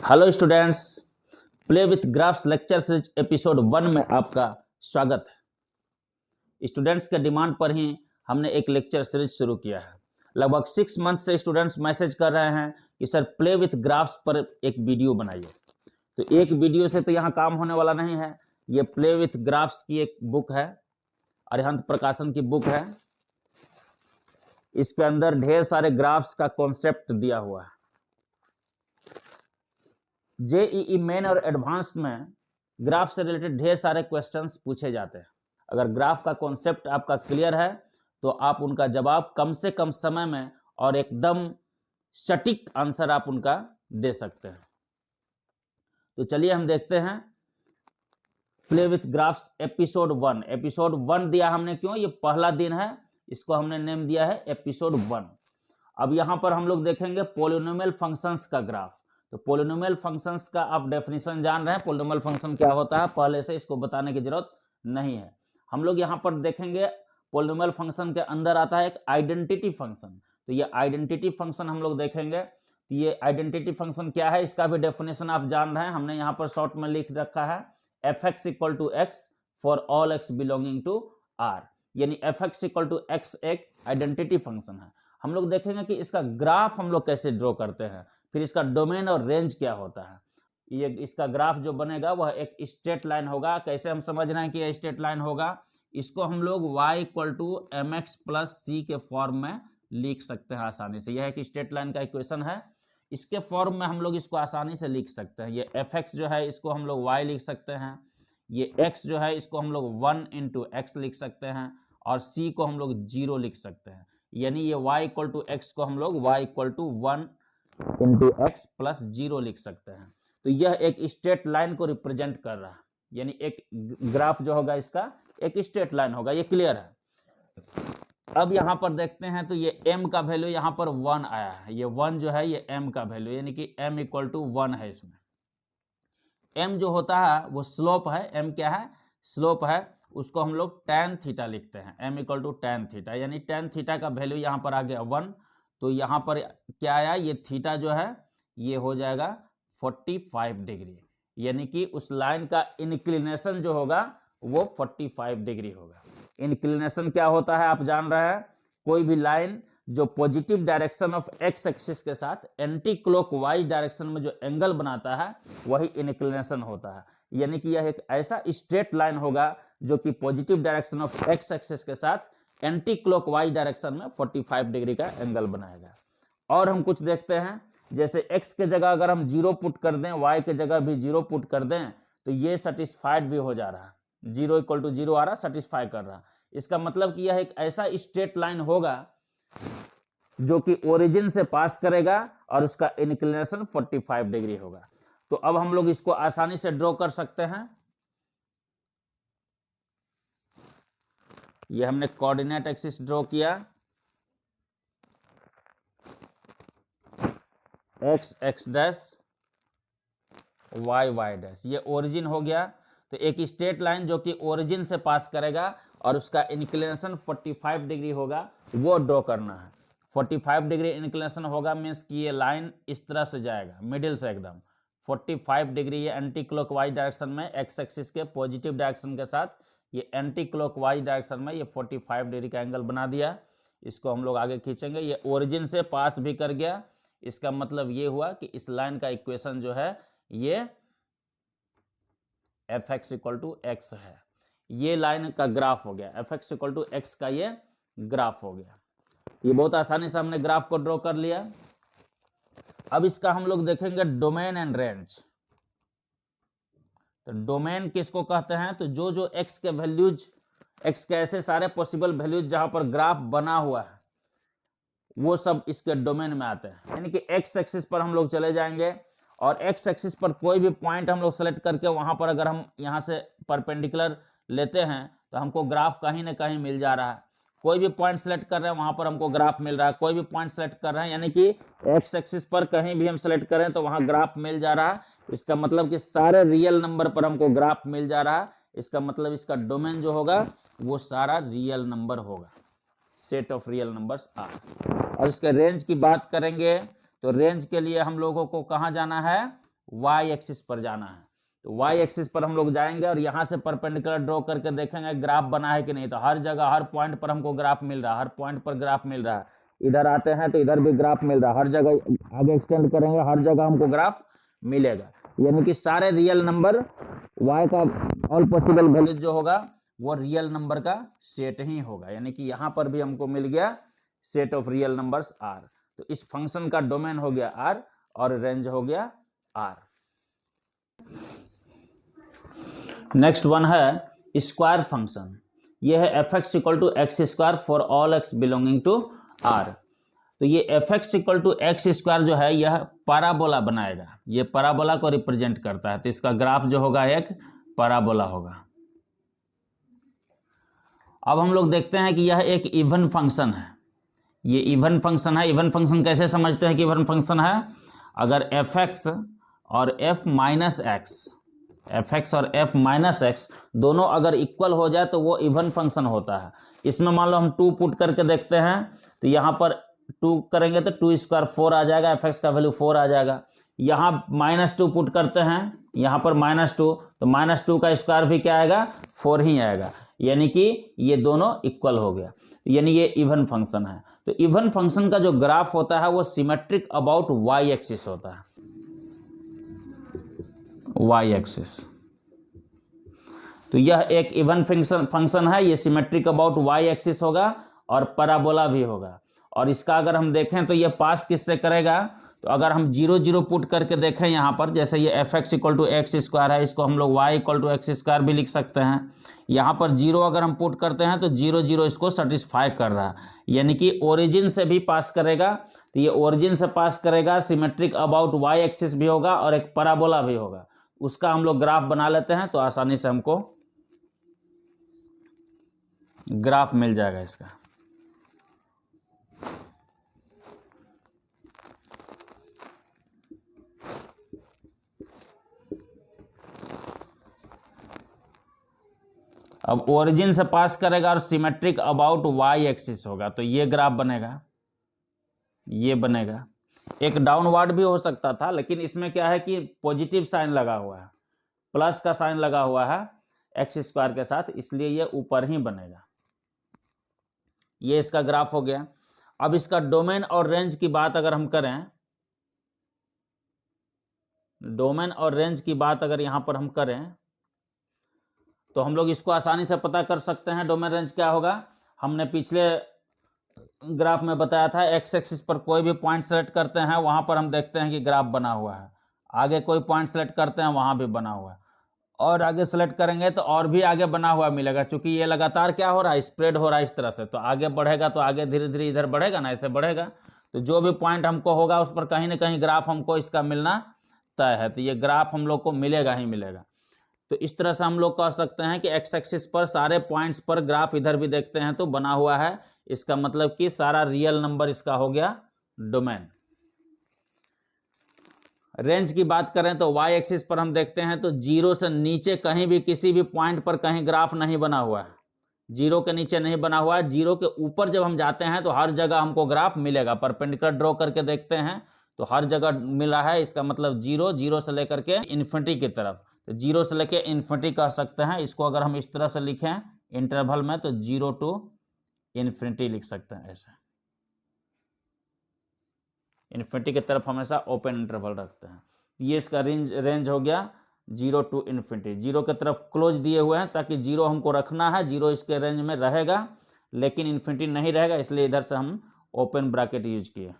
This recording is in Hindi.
Hello students, play with graphs lecture series episode 1 में आपका स्वागत है। स्टूडेंट्स के डिमांड पर ही हमने एक लेक्चर सीरीज शुरू किया है। लगभग 6 मंथ से स्टूडेंट्स मैसेज कर रहे हैं कि सर प्ले विथ ग्राफ्स पर एक वीडियो बनाइए। तो एक वीडियो से तो यहाँ काम होने वाला नहीं है। ये प्ले विथ ग्राफ्स की एक बुक है, अरिहंत प्रकाशन की बुक है। इसके अंदर ढेर सारे ग्राफ्स का कॉन्सेप्ट दिया हुआ है। जेईई मेन और एडवांस में ग्राफ से रिलेटेड ढेर सारे क्वेश्चंस पूछे जाते हैं। अगर ग्राफ का कॉन्सेप्ट आपका क्लियर है तो आप उनका जवाब कम से कम समय में और एकदम सटीक आंसर आप उनका दे सकते हैं। तो चलिए हम देखते हैं play with graphs episode 1। Episode 1 दिया हमने क्यों? ये पहला दिन है, इसको हमने नेम दिया है एपिसोड 1। अब यहां पर हम लोग देखेंगे पोलिनोमियल फंक्शंस का ग्राफ। तो पोलिनोमियल फंक्शंस का आप डेफिनेशन जान रहे हैं, पोलिनोमियल फंक्शन क्या होता है, पहले से इसको बताने की जरूरत नहीं है। हम लोग यहाँ पर देखेंगे पोलिनोमियल फंक्शन के अंदर आता है एक आइडेंटिटी फंक्शन। तो ये आइडेंटिटी फंक्शन हम लोग देखेंगे। तो ये आइडेंटिटी फंक्शन क्या है, इसका भी डेफिनेशन आप जान रहे हैं। हमने यहाँ पर शॉर्ट में लिख रखा है fx equal to x for all x belonging to R, यानी fx इक्वल टू एक्स एक आइडेंटिटी फंक्शन है। हम लोग देखेंगे कि इसका ग्राफ हम लोग कैसे ड्रॉ करते हैं, फिर इसका डोमेन और रेंज क्या होता है। ये इसका ग्राफ जो बनेगा वह एक स्ट्रेट लाइन होगा। कैसे हम समझ रहे हैं कि यह स्ट्रेट लाइन होगा, इसको हम लोग y equal to M X plus C के फॉर्म में लिख सकते हैं आसानी से। यह एक स्ट्रेट लाइन का इक्वेशन है, इसके फॉर्म में हम लोग इसको आसानी से लिख सकते हैं। ये fx जो है इसको हम लोग y लिख सकते हैं, ये x जो है इसको हम लोग 1 इंटू एक्स लिख सकते हैं, और c को हम लोग 0 लिख सकते हैं। यानी ये y इक्वल टू एक्स को हम लोग y equal to 1 into x plus 0 लिख सकते हैं। तो यह एक स्ट्रेट लाइन को रिप्रेजेंट कर रहा है, यानी एक ग्राफ जो होगा इसका एक स्ट्रेट लाइन होगा। ये क्लियर है। अब यहाँ पर देखते हैं तो ये m का वैल्यू यहाँ पर 1 आया है। ये 1 जो है ये m का वैल्यू, यानी कि m इक्वल टू 1 है। इसमें m जो होता है वो स्लोप है। m क्या है? स्लोप है। उसको हम लोग tan थीटा लिखते हैं, m equal to tan theta, यानी tan थीटा का वैल्यू यहाँ पर आ गया 1। तो यहाँ पर क्या आया, ये थीटा जो है ये हो जाएगा 45 डिग्री, यानी कि उस लाइन का इंक्लिनेशन जो होगा वो 45 डिग्री होगा। इंक्लिनेशन क्या होता है आप जान रहे हैं, कोई भी लाइन जो positive direction of x axis के साथ एंटी क्लॉकवाइज डायरेक्शन में जो एंगल बनाता है वही इंक्लिनेशन होता है। यानी कि यह एक ऐसा स्ट्रेट लाइन होगा जो कि positive direction of x axis के साथ एंटी क्लॉकवाइज डायरेक्शन में 45 डिग्री का एंगल बनाएगा। और हम कुछ देखते हैं, जैसे x के जगह अगर हम 0 पुट कर दें, y के जगह भी 0 पुट कर दें, तो ये सेटिस्फाइड भी हो जा रहा है। 0 इक्वल टू 0 आ रहा, सेटिस्फाई कर रहा। इसका मतलब कि यह एक ऐसा स्ट्रेट लाइन होगा जो कि ओरिजिन से पास करेगा और उसका इंक्लिनेशन 45 डिग्री होगा। तो अब हम लोग इसको आसानी से ड्रॉ कर सकते हैं। ये हमने कोऑर्डिनेट एक्सिस ड्रॉ किया, x x dash y y dash, ये ओरिजिन हो गया। तो एक स्ट्रेट लाइन जो कि ओरिजिन से पास करेगा और उसका इंक्लिनेशन 45 डिग्री होगा वो ड्रॉ करना है। 45 डिग्री इंक्लिनेशन होगा मीन्स कि ये लाइन इस तरह से जाएगा, मिडिल से एकदम 45 डिग्री। ये एंटी क्लॉकवाइज डायरेक्शन में एक्स एक्सिस के पॉजिटिव डायरेक्शन के साथ ये एंटी क्लॉकवाइज डायरेक्शन में ये 45 डिग्री का एंगल बना दिया। इसको हम लोग आगे खींचेंगे। ये ओरिजिन से पास भी कर गया। इसका मतलब ये हुआ कि इस लाइन का इक्वेशन जो है ये fx इक्वल टू एक्स है। ये लाइन का ग्राफ हो गया, fx इक्वल टू एक्स का ये ग्राफ हो गया। ये बहुत आसानी से हमने ग्राफ को ड्रॉ कर लिया। अब इसका हम लोग देखेंगे डोमेन एंड रेंज। तो डोमेन किसको कहते हैं? तो जो जो x के वैल्यूज, x के ऐसे सारे पॉसिबल वैल्यूज जहां पर ग्राफ बना हुआ है वो सब इसके डोमेन में आते हैं। यानी कि x एक्सिस पर हम लोग चले जाएंगे और x एक्सिस पर कोई भी पॉइंट हम लोग सेलेक्ट करके वहां पर अगर हम यहां से परपेंडिकुलर लेते हैं तो हमको ग्राफ कहीं ना कहीं मिल जा रहा है। कोई भी पॉइंट सेलेक्ट कर रहे हैं वहां पर हमको ग्राफ मिल रहा है, कोई भी पॉइंट सेलेक्ट कर रहे हैं यानी कि x एक्सिस पर कहीं भी हम सेलेक्ट करें तो वहां ग्राफ मिल जा रहा है। इसका मतलब कि सारे रियल नंबर पर हमको ग्राफ मिल जा रहा है। इसका मतलब इसका डोमेन जो होगा वो सारा रियल नंबर होगा, set of real numbers R. और इसके रेंज की बात करेंगे तो रेंज के लिए हम लोगों को कहाँ जाना है? वाई एक्सिस पर जाना है। तो वाई एक्सिस पर हम लोग जाएंगे और यहाँ से परपेंडिकुलर ड्रॉ करके देखेंगे ग्राफ बना है कि नहीं। तो हर जगह हर पॉइंट पर हमको ग्राफ मिल रहा है, हर पॉइंट पर ग्राफ मिल रहा है। इधर आते हैं तो इधर भी ग्राफ मिल रहा है, हर जगह आगे एक्सटेंड करेंगे हर जगह हमको ग्राफ मिलेगा। यानी कि सारे रियल नंबर y का ऑल पॉसिबल वैल्यूज जो होगा वो रियल नंबर का सेट ही होगा। यानी कि यहाँ पर भी हमको मिल गया set of real numbers r। तो इस फंक्शन का डोमेन हो गया r और रेंज हो गया r। नेक्स्ट वन है स्क्वायर फंक्शन। यह है fx equal to x square for all x belonging to r। तो ये fx equal to x square जो है यह पैराबोला बनाएगा, ये पैराबोला को रिप्रेजेंट करता है। तो इसका ग्राफ जो होगा एक पैराबोला होगा। अब हम लोग देखते हैं कि यह एक इवन फंक्शन है, ये इवन फंक्शन है। इवन फंक्शन कैसे समझते हैं कि इवन फंक्शन है? अगर fx और f माइनस एक्स, fx और f माइनस एक्स दोनों अगर इक्वल हो जाए तो वो इवन फंक्शन होता है। इसमें मान लो हम 2 पुट करके देखते हैं, तो यहाँ पर 2 करेंगे तो 2 स्क्वायर 4 आ जाएगा, fx का वैल्यू 4 आ जाएगा। यहाँ -2 पुट करते हैं, यहाँ पर -2, तो -2 का स्क्वायर भी क्या आएगा? 4 ही आएगा। यानी कि ये दोनों इक्वल हो गया, यानी ये इवन फंक्शन है। तो इवन फंक्शन का जो ग्राफ होता है वो सिमेट्रिक अबाउट वाई एक्सिस होता है, वाई एक्सिस। तो यह एक इवन फंक्शन है, ये सिमेट्रिक अबाउट वाई एक्सिस होगा और पैराबोला भी होगा। और इसका अगर हम देखें तो ये पास किससे करेगा? तो अगर हम 0 0 पुट करके देखें यहाँ पर, जैसे ये fx equal to x square है, इसको हम लोग y equal to x square भी लिख सकते हैं। यहाँ पर 0 अगर हम पुट करते हैं तो 0 0 इसको सेटिस्फाई कर रहा है, यानी कि ओरिजिन से भी पास करेगा। तो ये ओरिजिन से पास करेगा, सिमेट्रिक अबाउट y एक्सिस भी होगा और एक पैराबोला भी होगा। उसका हम लोग ग्राफ बना लेते हैं तो आसानी से हमको ग्राफ मिल जाएगा इसका। अब ओरिजिन से पास करेगा और सिमेट्रिक अबाउट वाई एक्सिस होगा, तो ये ग्राफ बनेगा, ये बनेगा। एक डाउनवर्ड भी हो सकता था, लेकिन इसमें क्या है कि पॉजिटिव साइन लगा हुआ है, प्लस का साइन लगा हुआ है एक्स स्क्वायर के साथ, इसलिए ये ऊपर ही बनेगा। ये इसका ग्राफ हो गया। अब इसका डोमेन और रेंज की बात अगर हम करें, डोमेन और रेंज की बात अगर यहां पर हम करें तो हम लोग इसको आसानी से पता कर सकते हैं। डोमेन रेंज क्या होगा? हमने पिछले ग्राफ में बताया था, एक्स एक्सिस पर कोई भी पॉइंट सेलेक्ट करते हैं वहां पर हम देखते हैं कि ग्राफ बना हुआ है, आगे कोई पॉइंट सेलेक्ट करते हैं वहां भी बना हुआ है, और आगे सेलेक्ट करेंगे तो और भी आगे बना हुआ मिलेगा। क्योंकि ये लगातार क्या हो रहा है? स्प्रेड हो रहा है इस तरह से, तो आगे बढ़ेगा तो आगे धीरे धीरे इधर बढ़ेगा ना, ऐसे बढ़ेगा। तो जो भी पॉइंट हमको होगा उस पर कहीं ना कहीं ग्राफ हमको इसका मिलना तय है। तो ये ग्राफ हम लोग को मिलेगा ही मिलेगा। तो इस तरह से हम लोग कह सकते हैं कि एक्स एक्सिस पर सारे पॉइंट्स पर ग्राफ इधर भी देखते हैं तो बना हुआ है। इसका मतलब कि सारा रियल नंबर इसका हो गया डोमेन। रेंज की बात करें तो वाई एक्सिस पर हम देखते हैं तो 0 से नीचे कहीं भी किसी भी पॉइंट पर कहीं ग्राफ नहीं बना हुआ है, 0 के नीचे नहीं बना हुआ है। 0 के ऊपर जब हम जाते हैं तो हर जगह हमको ग्राफ मिलेगा। परपेंडिकुलर ड्रॉ करके देखते हैं तो हर जगह मिला है। इसका मतलब 0 0 से लेकर के इन्फिनिटी की तरफ, तो 0 से लेकर इन्फिनिटी कह सकते हैं। इसको अगर हम इस तरह से लिखें इंटरवल में तो 0 टू इन्फिनिटी लिख सकते हैं। ऐसे इन्फिनिटी की तरफ हमेशा ओपन इंटरवल रखते हैं। ये इसका रेंज हो गया 0 टू इन्फिनिटी। 0 की तरफ क्लोज दिए हुए हैं ताकि 0 हमको रखना है, 0 इसके रेंज में रहेगा लेकिन इन्फिनिटी नहीं रहेगा, इसलिए इधर से हम ओपन ब्रैकेट यूज किए।